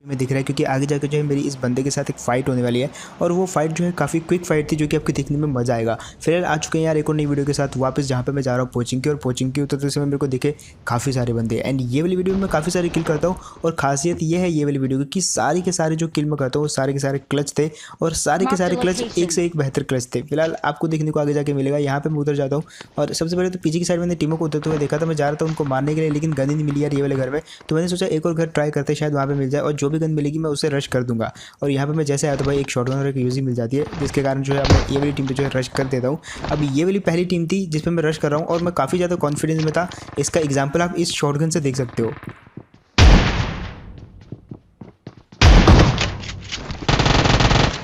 में दिख रहा है, क्योंकि आगे जाकर जो है मेरी इस बंदे के साथ एक फाइट होने वाली है और वो फाइट जो है काफ़ी क्विक फाइट थी, जो कि आपको देखने में मज़ा आएगा। फिलहाल आ चुके हैं यार एक और नई वीडियो के साथ वापस, जहाँ पे मैं जा रहा हूँ कोचिंग की, और कोचिंग की उतरते समय मेरे को दिखे काफ़ी सारे बंदे। एंड ये वाली वीडियो में मैं काफ़ी सारे किल करता हूँ, और खासियत ये है ये वाली वीडियो की कि सारे के सारे जो किल मैं करता हूँ सारे के सारे क्लच थे, और सारे के सारे क्लच एक से एक बेहतर क्लच थे। फिलहाल आपको देखने को आगे जाके मिलेगा। यहाँ पे मैं उतर जाता हूँ, और सबसे पहले तो पीछे की साइड मैंने टीमों को उतरते हुए देखा था। मैं जा रहा था उनको मारने के लिए, लेकिन गन ही नहीं मिली यार ये वाले घर में। तो मैंने सोचा एक और घर ट्राई करते, शायद वहाँ पे मिल जाए, और जो भी गन मिलेगी मैं उसे रश कर दूंगा। और यहाँ पे मैं जैसे आया तो भाई एक शॉटगन और एक यूजी मिल जाती है, जिसके कारण जो है मैं ये वाली टीम पे जो है रश कर देता हूँ। अब ये वाली पहली टीम थी जिस पे मैं रश कर रहा हूँ, और मैं काफ़ी ज़्यादा कॉन्फिडेंस में था। इसका एग्जाम्पल आप इस शॉटगन से देख सकते हो।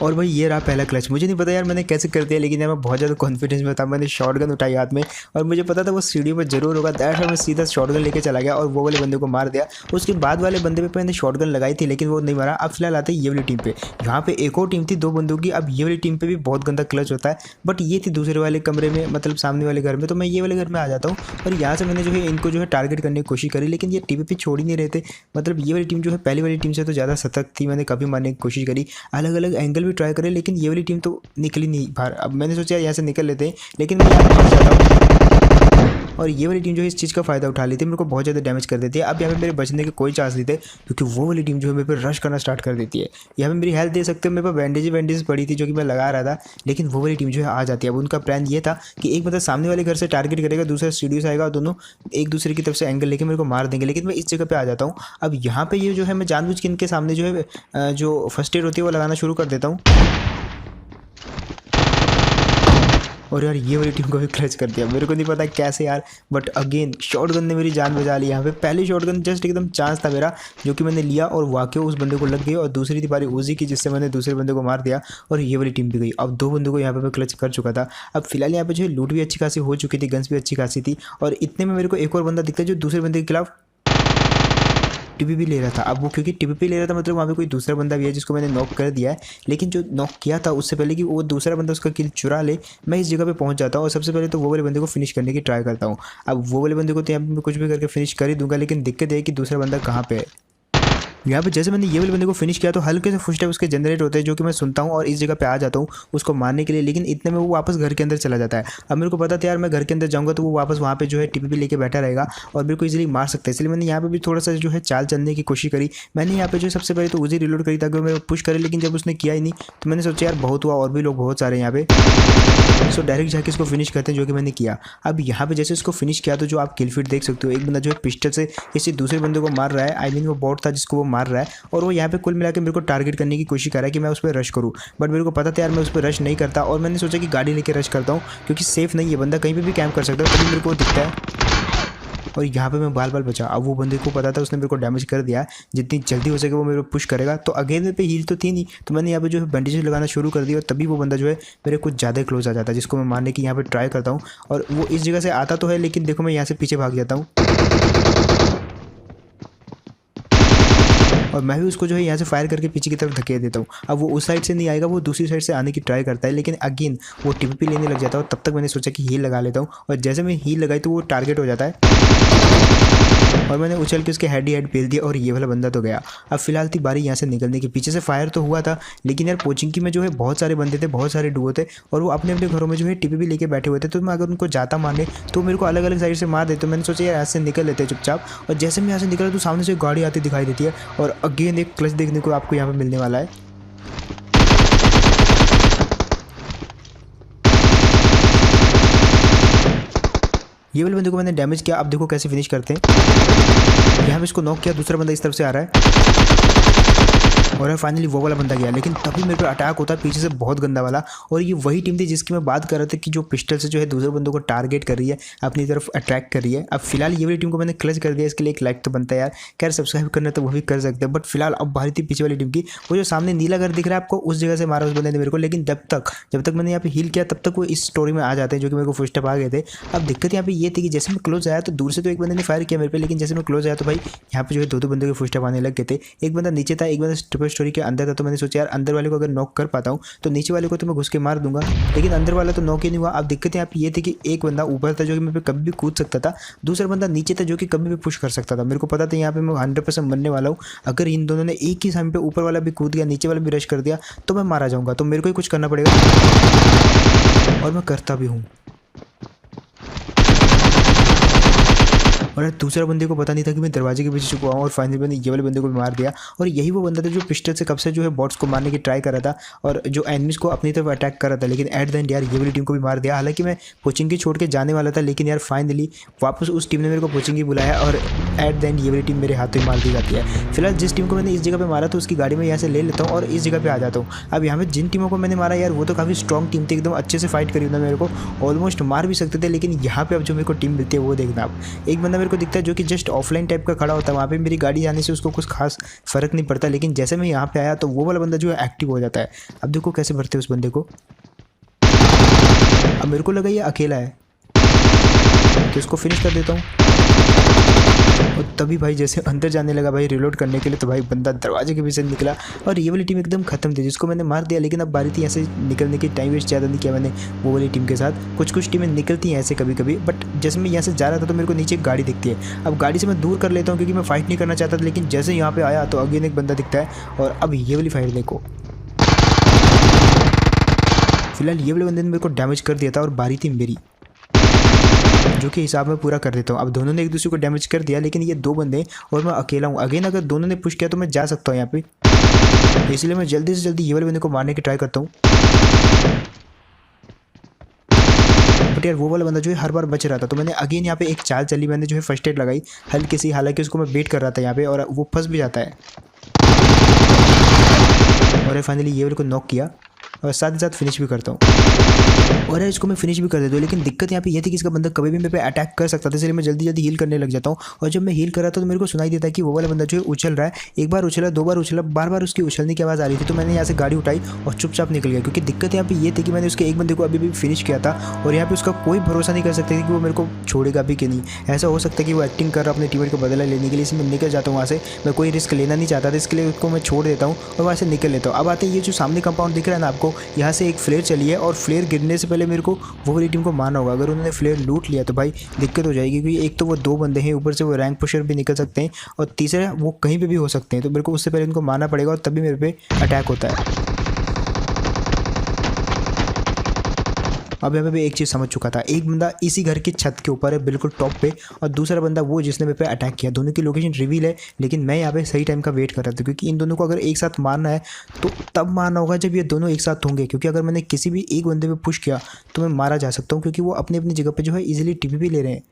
और भाई ये रहा पहला क्लच। मुझे नहीं पता यार मैंने कैसे कर दिया, लेकिन यार मैं बहुत ज़्यादा कॉन्फिडेंस में था। मैंने शॉटगन उठाई हाथ में, और मुझे पता था वो सीढ़ी पर जरूर होगा। दैट मैं सीधा शॉटगन लेके चला गया और वो वाले बंदे को मार दिया। उसके बाद वाले बंदे पे मैंने शॉटगन लगाई थी, लेकिन वो नहीं मारा। अब फिलहाल आते ये वाली टीम पे। यहाँ पे एक और टीम थी 2 बंदों की। अब ये वाली टीम पे भी बहुत गंदा क्लच होता है, बट ये थी दूसरे वाले कमरे में, मतलब सामने वाले घर में। तो मैं ये वाले घर में आ जाता हूँ, और यहाँ से मैंने जो है इनको जो है टारगेट करने की कोशिश करी, लेकिन ये टीवी पे छोड़ ही नहीं रहे थे। मतलब ये वाली टीम जो है पहली वाली टीम से तो ज़्यादा सतर्क थी। मैंने काफ़ी मारने की कोशिश करी, अलग अलग एंगल भी ट्राई करे, लेकिन ये वाली टीम तो निकली नहीं बाहर। अब मैंने सोचा यहाँ से निकल लेते हैं, लेकिन मैं यहाँ फंस जाता हूँ, और ये वाली टीम जो है इस चीज़ का फ़ायदा उठा लेती है, मेरे को बहुत ज़्यादा डैमेज कर देती है। अब यहाँ पे मेरे बचने के कोई चांस नहीं थे, क्योंकि वो वाली टीम जो है मेरे पे रश करना स्टार्ट कर देती है। यहाँ पे मेरी हेल्थ दे सकते हो, मेरे पास बैंडेज पड़ी थी जो कि मैं लगा रहा था, लेकिन वो वाली टीम जो है आ जाती है। अब उनका प्लान ये था कि एक मतलब सामने वाले घर से टारगेट करेगा, दूसरा स्टूडियो से आएगा, और दोनों एक दूसरे की तरफ से एंगल लेके मेरे को मार देंगे। लेकिन मैं इस जगह पे आ जाता हूँ। अब यहाँ पे ये जो है मैं जानबूझ के इनके सामने जो है जो फर्स्ट एड होती है वो लगाना शुरू कर देता हूँ, और यार ये वाली टीम को भी क्लच कर दिया। मेरे को नहीं पता कैसे यार, बट अगेन शॉटगन ने मेरी जान बचा ली। यहाँ पे पहली शॉटगन जस्ट एकदम चांस था मेरा, जो कि मैंने लिया और वाकई उस बंदे को लग गई, और दूसरी थी बारी उजी की, जिससे मैंने दूसरे बंदे को मार दिया, और ये वाली टीम भी गई। अब 2 बंदों को यहाँ पे मैं क्लच कर चुका था। अब फिलहाल यहाँ पे जो है लूट भी अच्छी खासी हो चुकी थी, गन्स भी अच्छी खासी थी, और इतने में मेरे को एक और बंदा दिखता है जो दूसरे बंदे के खिलाफ टीपीपी ले रहा था। अब वो क्योंकि टीपीपी ले रहा था, मतलब वहाँ पे कोई दूसरा बंदा भी है जिसको मैंने नॉक कर दिया है। लेकिन जो नॉक किया था उससे पहले कि वो दूसरा बंदा उसका किल चुरा ले, मैं इस जगह पे पहुंच जाता हूँ, और सबसे पहले तो वो वाले बंदे को फिनिश करने की ट्राई करता हूँ। अब वो वाले बंदे को तो यहाँ पे मैं कुछ भी करके फिनिश कर ही दूंगा, लेकिन दिक्कत है कि दूसरा बंदा कहाँ पे है। यहाँ पे जैसे मैंने ये वाले बंदे को फिनिश किया तो हल्के से फुटस्टेप उसके जनरेट होते हैं, जो कि मैं सुनता हूँ, और इस जगह पे आ जाता हूँ उसको मारने के लिए। लेकिन इतने में वो वापस घर के अंदर चला जाता है। अब मेरे को पता था यार मैं घर के अंदर जाऊँगा तो वो वापस वहाँ पे जो है टीपीपी लेके बैठा रहेगा और मेरे को इजीली मार सकता है। इसलिए मैंने यहाँ पे भी थोड़ा सा जो है चाल चलने की कोशिश करी। मैंने यहाँ पे जो सबसे पहले तो उजी रिलोड करी ताकि मैं पुश करे, लेकिन जब उसने किया ही नहीं तो मैंने सोचा यार बहुत हुआ, और भी लोग बहुत सारे यहाँ पे, सो डायरेक्ट जाके इसको फिनिश करते हैं, जो कि मैंने किया। अब यहाँ पे जैसे इसको फिनिश किया तो जो आप किल फीड देख सकते हो, एक बंदा जो है पिस्टल से किसी दूसरे बंदे को मार रहा है। आई मीन वो बॉट था जिसको वो मार रहा है, और वो यहाँ पे कुल मिला के मेरे को टारगेट करने की कोशिश कर रहा है कि मैं उस पर रश करूँ। बट मेरे को पता था यार मैं उस पर रश नहीं करता, और मैंने सोचा कि गाड़ी लेके रश करता हूँ, क्योंकि सेफ नहीं है, बंदा कहीं पर भी कैंप कर सकता है, तभी मेरे को दिखता है। और यहाँ पे मैं बाल बाल बचा। अब वो बंदे को पता था, उसने मेरे को डैमेज कर दिया। जितनी जल्दी हो सके वो मेरे को पुश करेगा। तो अगेन मेरे पे हील तो थी नहीं, तो मैंने यहाँ पे जो है बैंडेजेस लगाना शुरू कर दिया, और तभी वो बंदा जो है मेरे कुछ ज़्यादा क्लोज आ जाता है, जिसको मैं मारने की यहाँ पे ट्राई करता हूँ। और वो इस जगह से आता तो है, लेकिन देखो मैं यहाँ से पीछे भाग जाता हूँ, और मैं भी उसको जो है यहाँ से फायर करके पीछे की तरफ धकेल देता हूँ। अब वो उस साइड से नहीं आएगा, वो दूसरी साइड से आने की ट्राई करता है, लेकिन अगेन वो टीपीपी लेने लग जाता है। और तब तक मैंने सोचा कि हील लगा लेता हूँ, और जैसे मैं हील लगाई तो वो टारगेट हो जाता है, और मैंने उछल के उसके हेड ही हेड पेल दिया, और ये वाला बंदा तो गया। अब फिलहाल थी बारी यहाँ से निकलने की। पीछे से फायर तो हुआ था, लेकिन यार पोचिंकी में जो है बहुत सारे बंदे थे, बहुत सारे डुओ थे, और वो अपने अपने घरों में जो है टीपीपी लेके बैठे हुए थे। तो मैं अगर उनको जाता मारने तो मेरे को अलग अलग साइड से मार देते। तो मैंने सोचा यार यहाँ से निकल लेते हैं चुपचाप, और जैसे मैं यहाँ से निकला तो सामने से गाड़ी आती दिखाई देती है, और अगेन एक क्लच देखने को आपको यहाँ पर मिलने वाला है। ये वाले बंदे को मैंने डैमेज किया। अब देखो कैसे फिनिश करते हैं। यहाँ पे इसको नॉक किया, दूसरा बंदा इस तरफ से आ रहा है, और फाइनली वो वाला बंदा गया। लेकिन तभी मेरे को अटैक होता है पीछे से बहुत गंदा वाला, और ये वही टीम थी जिसकी मैं बात कर रहा था कि जो पिस्टल से जो है दूसरे बंदों को टारगेट कर रही है, अपनी तरफ अट्रैक्ट कर रही है। अब फिलहाल ये वाली टीम को मैंने क्लच कर दिया, इसके लिए एक लाइक तो बनता है यार। खैर सब्सक्राइब करना तो वो भी कर सकते हैं, बट फिलहाल अब बारी थी पीछे वाली टीम की। वो जो सामने नीला घर दिख रहा है आपको, उस जगह से मारा उस बंदे ने मेरे को। लेकिन जब तक मैंने यहाँ पे हील किया तब तक वो इस स्टोरी में आ जाते हैं, जो कि मेरे को फर्स्ट स्टेप आ गए थे। अब दिक्कत यहाँ पे ये थी कि जैसे मैं क्लोज आया तो दूर से तो एक बंदे ने फायर किया मेरे पे, लेकिन जैसे मैं क्लोज आया तो भाई यहाँ पे जो है 2-2 बंदे के फर्स्ट स्टेप आने लग गए थे। एक बंदा नीचे था, एक बंदा स्टोरी के अंदर था, तो मैंने सोचा यार अंदर वाले को अगर नॉक कर पाता हूँ तो नीचे वाले को तो मैं घुस के मार दूंगा, लेकिन अंदर वाला तो नॉक ही नहीं हुआ। अब दिक्कत यहाँ पे ये थी कि एक बंदा ऊपर था जो कि मेरे पे कभी भी कूद सकता था, दूसरा बंदा नीचे था जो कि कभी भी पुश कर सकता था। मेरे को पता था यहाँ पे मैं 100% मरने वाला हूँ। अगर इन दोनों ने एक ही समय पे ऊपर वाला भी कूद गया, नीचे वाला भी रश कर दिया तो मैं मारा जाऊँगा। तो मेरे को ही कुछ करना पड़ेगा और मैं करता भी हूँ। और दूसरा बंदे को पता नहीं था कि मैं दरवाजे के पीछे छुपा हूँ और फाइनली मैंने ये वाले बंदे को भी मार दिया। और यही वो बंदा था जो पिस्टल से कब से जो है बॉट्स को मारने की ट्राई कर रहा था और जो एनिमीज को अपनी तरफ अटैक कर रहा था, लेकिन एट द एंड यार ये वाली टीम को भी मार दिया। हालांकि मैं पोचिंग की छोड़ के जाने वाला था, लेकिन यार फाइनली वापस उस टीम ने मेरे को पोचिंग की बुलाया और एट द एंड ये वाली टीम मेरे हाथों ही मार दी जाती है। फिलहाल जिस टीम को मैंने इस जगह पे मारा तो उसकी गाड़ी में यहाँ से ले लेता हूँ और इस जगह पे आ जाता हूँ। अब यहाँ पे जिन टीमों को मैंने मारा यार वो तो काफ़ी स्ट्रॉन्ग टीम थी, एकदम अच्छे से फाइट करी उन्होंने, मेरे को ऑलमोस्ट मार भी सकते थे। लेकिन यहाँ पे अब जो मेरे को टीम मिलती है वो देखना। आप एक बंदा मेरे को दिखता है जो कि जस्ट ऑफलाइन टाइप का खड़ा होता है, वहाँ पे मेरी गाड़ी जाने से उसको कुछ खास फर्क नहीं पड़ता, लेकिन जैसे मैं यहाँ पे आया तो वो वाला बंदा जो है एक्टिव हो जाता है। अब देखो कैसे भरते हैं उस बंदे को। अब मेरे को लगा ये अकेला है तो इसको फिनिश कर देता हूँ। और तभी भाई जैसे अंदर जाने लगा भाई रिलोड करने के लिए, तो भाई बंदा दरवाजे के पीछे निकला और ये वाली टीम एकदम खत्म थी जिसको मैंने मार दिया। लेकिन अब बारी थी ऐसे निकलने की, टाइम वेस्ट ज़्यादा नहीं किया मैंने वो वाली टीम के साथ। कुछ टीमें निकलती हैं ऐसे कभी कभी, बट जैसे मैं यहाँ से जा रहा था तो मेरे को नीचे एक गाड़ी दिखती है। अब गाड़ी से मैं दूर कर लेता हूँ क्योंकि मैं फाइट नहीं करना चाहता था, लेकिन जैसे यहाँ पे आया तो अगेन एक बंदा दिखता है। और अब ये वाली फाइट देखो, फिलहाल ये वाले बंदे ने मेरे को डैमेज कर दिया था और बारी थी मेरी, जो कि हिसाब में पूरा कर देता हूँ। अब दोनों ने एक दूसरे को डैमेज कर दिया, लेकिन ये दो बंदे और मैं अकेला हूँ। अगेन अगर दोनों ने पुश किया तो मैं जा सकता हूँ यहाँ पे, इसलिए मैं जल्दी से जल्दी ये वाले बंदे को मारने की ट्राई करता हूँ। बट यार वो वाला बंदा जो है हर बार बच रहा था, तो मैंने अगेन यहाँ पे एक चाल चली, मैंने जो है फर्स्ट एड लगाई हल्की सी, हालांकि उसको मैं बेट कर रहा था यहाँ पे और वो फंस भी जाता है। और फाइनली ये वाले को नॉक किया और साथ ही साथ फिनिश भी करता हूँ। और इसको मैं फिनिश भी कर देता हूँ, लेकिन दिक्कत यहाँ पे ये थी कि इसका बंदा कभी भी मेरे पे अटैक कर सकता था, इसलिए मैं जल्दी जल्दी हील करने लग जाता हूँ। और जब मैं हील कर रहा था तो मेरे को सुनाई देता है कि वो वाला बंदा जो है उछल रहा है। एक बार उछला, दो बार उछला, बार बार उसकी उछलने की आवाज़ आ रही थी, तो मैंने यहाँ से गाड़ी उठाई और चुपचाप निकल गया। क्योंकि दिक्कत यहाँ पे ये थी कि मैंने उसके एक बंदे को अभी भी फिनिश किया था और यहाँ पे उसका कोई भरोसा नहीं कर सकता कि वो मेरे को छोड़ेगा भी कि नहीं। ऐसा हो सकता है कि वो एक्टिंग कर रहा अपने टीममेट को बदला लेने के लिए, इसलिए मैं निकल जाता हूँ वहाँ से। मैं कोई रिस्क लेना नहीं चाहता था, इसके लिए उसको मैं छोड़ देता हूँ और वहाँ से निकल लेता हूँ। अब आते हैं ये जो सामने कंपाउंड दिख रहा है ना आपको, यहाँ से एक फ्लेयर चली है और फ्लेयर गिरने से पहले मेरे को वो वाली टीम को मारना होगा। अगर उन्होंने फ्लेयर लूट लिया तो भाई दिक्कत हो जाएगी, क्योंकि एक तो वो दो बंदे हैं, ऊपर से वो रैंक पुशर भी निकल सकते हैं और तीसरा वो कहीं पे भी हो सकते हैं। तो मेरे को उससे पहले उनको मारना पड़ेगा और तभी मेरे पे अटैक होता है। अब यहाँ पे भी एक चीज़ समझ चुका था, एक बंदा इसी घर की छत के ऊपर है बिल्कुल टॉप पे, और दूसरा बंदा वो जिसने मेरे पे अटैक किया। दोनों की लोकेशन रिवील है, लेकिन मैं यहाँ पे सही टाइम का वेट कर रहा था, क्योंकि इन दोनों को अगर एक साथ मारना है तो तब मारना होगा जब ये दोनों एक साथ होंगे। क्योंकि अगर मैंने किसी भी एक बंदे पे पुश किया तो मैं मारा जा सकता हूँ, क्योंकि वो अपनी अपनी जगह पर जो है ईजिली टीपी भी ले रहे हैं।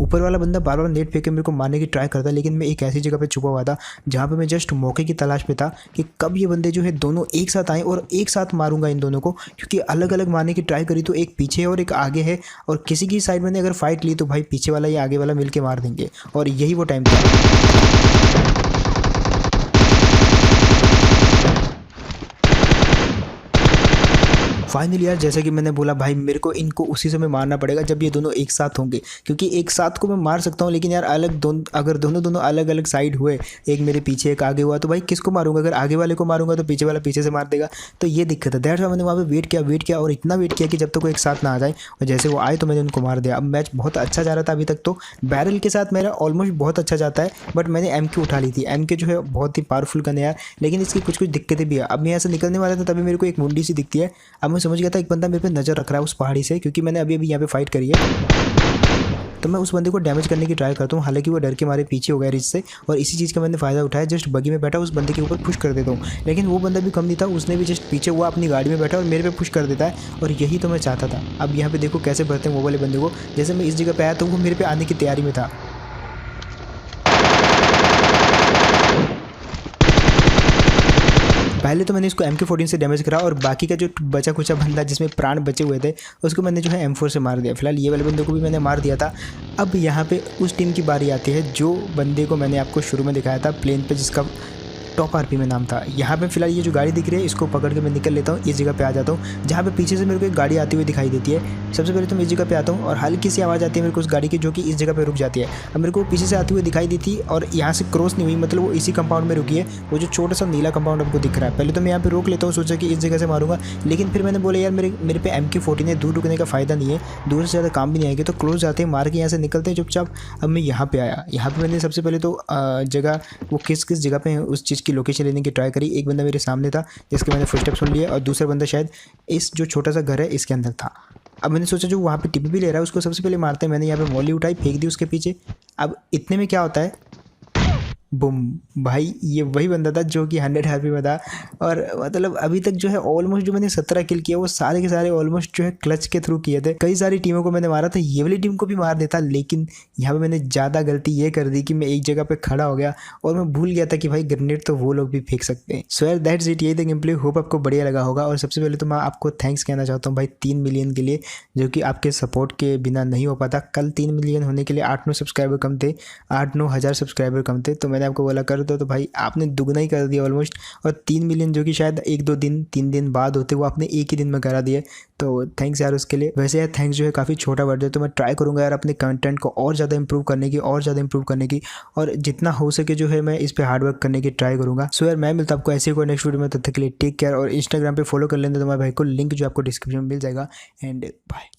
ऊपर वाला बंदा बार बार नेट फेंक के मेरे को मारने की ट्राई करता, लेकिन मैं एक ऐसी जगह पे छुपा हुआ था जहाँ पे मैं जस्ट मौके की तलाश पे था कि कब ये बंदे जो है दोनों एक साथ आए और एक साथ मारूंगा इन दोनों को। क्योंकि अलग अलग मारने की ट्राई करी तो एक पीछे और एक आगे है, और किसी की साइड मैंने अगर फाइट ली तो भाई पीछे वाला या आगे वाला मिलके मार देंगे, और यही वो टाइम था। फाइनली यार जैसे कि मैंने बोला भाई, मेरे को इनको उसी समय मारना पड़ेगा जब ये दोनों एक साथ होंगे, क्योंकि एक साथ को मैं मार सकता हूँ, लेकिन यार अगर दोनों अलग अलग साइड हुए, एक मेरे पीछे एक आगे हुआ, तो भाई किसको मारूंगा? अगर आगे वाले को मारूंगा तो पीछे वाला पीछे से मार देगा। तो ये दिक्कत है। दैट्स व्हाई मैंने वहाँ पे वेट किया और इतना वेट किया कि जब तक वो एक साथ ना आ जाए, और जैसे वो आए तो मैंने उनको मार दिया। अब मैच बहुत अच्छा जा रहा था अभी तक, तो बैरल के साथ मेरा ऑलमोस्ट बहुत अच्छा जाता है, बट मैंने MK उठा ली थी। MK जो है बहुत ही पावरफुल गन है यार, लेकिन इसकी कुछ दिक्कतें भी है। अब मैं यहाँ से निकलने वाला था तभी मेरे को एक मुंडी सी दिखती है। अब मैं समझ गया था एक बंदा मेरे पे नज़र रख रहा है उस पहाड़ी से, क्योंकि मैंने अभी यहाँ पे फाइट करी है। तो मैं उस बंदे को डैमेज करने की ट्राई करता हूँ, हालांकि वो डर के मारे पीछे हो गया रिच से, और इसी चीज़ का मैंने फ़ायदा उठाया। जस्ट बगी में बैठा उस बंदे के ऊपर पुश कर देता हूँ, लेकिन वो बंदा भी कम नहीं था, उसने भी जस्ट पीछे हुआ अपनी गाड़ी में बैठा और मेरे पे पुश कर देता है, और यही तो मैं चाहता था। अब यहाँ पे देखो कैसे भरते हैं वो वाले बंदे को। जैसे मैं इस जगह पे आया तो वो मेरे पे आने की तैयारी में था। पहले तो मैंने इसको MK14 से डैमेज करा, और बाकी का जो बचा कुचा बंदा जिसमें प्राण बचे हुए थे उसको मैंने जो है M4 से मार दिया। फिलहाल ये वाले बंदे को भी मैंने मार दिया था। अब यहाँ पे उस टीम की बारी आती है जो बंदे को मैंने आपको शुरू में दिखाया था प्लेन पे, जिसका टॉप आरपी में नाम था। यहाँ पे फिलहाल ये जो गाड़ी दिख रही है इसको पकड़ के मैं निकल लेता हूँ, इस जगह पे आ जाता हूँ जहाँ पे पीछे से मेरे को एक गाड़ी आती हुई दिखाई देती है। सबसे पहले तो मैं इस जगह पे आता हूँ और हल्की सी आवाज़ आती है मेरे को उस गाड़ी की, जो कि इस जगह पे रुक जाती है। अब मेरे को पीछे से आती हुई दिखाई दी थी और यहाँ से क्रॉस नहीं हुई, मतलब वो इसी कंपाउंड में रुकी है, वो जो छोटा सा नीला कंपाउंड आपको दिख रहा है। पहले तो मैं यहाँ पे रोक लेता हूँ, सोचा कि इस जगह से मारूंगा, लेकिन फिर मैंने बोला यार मेरे पे MK14 है, दूर रुकने का फ़ायदा नहीं है, दूर से ज़्यादा काम भी नहीं आएगी, तो क्लोज जाते हैं, मार के यहाँ से निकलते हैं चुपचाप। अब मैं यहाँ पे आया, यहाँ पे मैंने सबसे पहले तो जगह वो किस जगह पे है उस चीज़ की लोकेशन लेने की ट्राई करी। एक बंदा मेरे सामने था जिसके मैंने फुटस्टेप सुन लिया और दूसरा बंदा शायद इस जो छोटा सा घर है इसके अंदर था। अब मैंने सोचा जो वहाँ पे टिप भी ले रहा है उसको सबसे पहले मारते हैं। मैंने यहाँ पे मॉली उठाई, फेंक दी उसके पीछे। अब इतने में क्या होता है, बुम भाई, ये वही बंदा था जो कि 100 आरपी में था। और मतलब अभी तक जो है ऑलमोस्ट जो मैंने 17 किल किया वो सारे के सारे ऑलमोस्ट जो है क्लच के थ्रू किए थे। कई सारी टीमों को मैंने मारा था, ये वाली टीम को भी मार देता, लेकिन यहाँ पे मैंने ज़्यादा गलती ये कर दी कि मैं एक जगह पे खड़ा हो गया और मैं भूल गया था कि भाई ग्रेनेड तो वो लोग भी फेंक सकते हैं। सो यार दैट्स इट, यही था गेम प्ले। होप आपको बढ़िया लगा होगा। और सबसे पहले तो मैं आपको थैंक्स कहना चाहता हूँ भाई 3 मिलियन के लिए, जो कि आपके सपोर्ट के बिना नहीं हो पाता। कल 3 मिलियन होने के लिए 8-9 सब्सक्राइबर कम थे, 8-9 हज़ार सब्सक्राइबर कम थे, तो मैंने आपको बोला कर दो, तो भाई आपने दुगना ही कर दिया ऑलमोस्ट। और 3 मिलियन जो कि शायद 1-2 दिन 3 दिन बाद होते, वो आपने एक ही दिन में करा दिया, तो थैंक्स यार उसके लिए। वैसे यार थैंक्स जो है काफ़ी छोटा वर्ड है, तो मैं ट्राई करूँगा यार अपने कंटेंट को और ज़्यादा इंप्रूव करने की और जितना हो सके जो है मैं इस पर हार्डवर्क करने की ट्राई करूँगा। सो यार मैं मिलता हूँ आपको ऐसे कोई नेक्स्ट वीडियो में, तब तक के लिए टेक केयर। और इंस्टाग्राम पर फॉलो कर लेंगे तुम्हारे भाई को, लिंक जो आपको डिस्क्रिप्शन में मिल जाएगा। And bye.